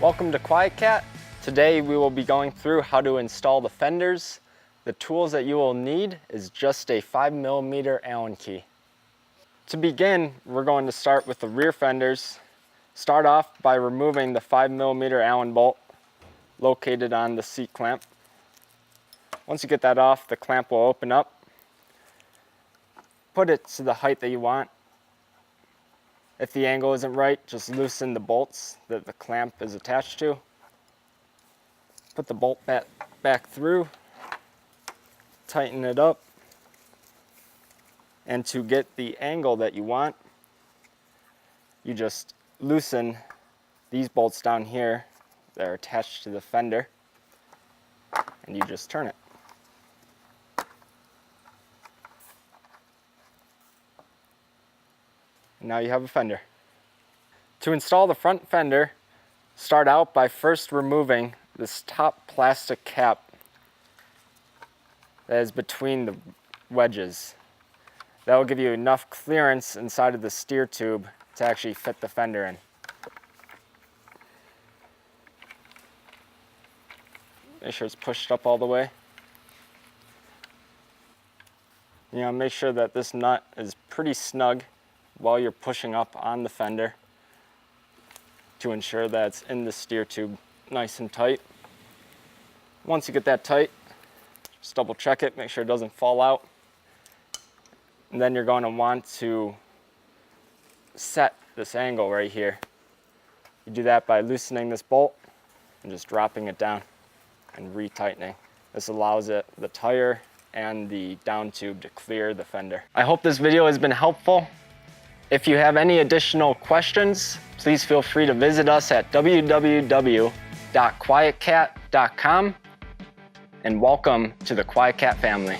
Welcome to QuietKat. Today we will be going through how to install the fenders. The tools that you will need is just a 5mm Allen key. To begin, we're going to start with the rear fenders. Start off by removing the 5mm Allen bolt located on the seat clamp. Once you get that off, the clamp will open up. Put it to the height that you want. If the angle isn't right, just loosen the bolts that the clamp is attached to. Put the bolt back through, tighten it up, and to get the angle that you want, you just loosen these bolts down here that are attached to the fender, and you just turn it. Now you have a fender. To install the front fender, start out by first removing this top plastic cap that is between the wedges. That will give you enough clearance inside of the steer tube to actually fit the fender in. Make sure it's pushed up all the way. Make sure that this nut is pretty snug while you're pushing up on the fender to ensure that it's in the steer tube nice and tight. Once you get that tight, just double check it, make sure it doesn't fall out. And then you're going to want to set this angle right here. You do that by loosening this bolt and just dropping it down and retightening. This allows the tire and the down tube to clear the fender. I hope this video has been helpful. If you have any additional questions, please feel free to visit us at www.quietkat.com, and welcome to the QuietKat family.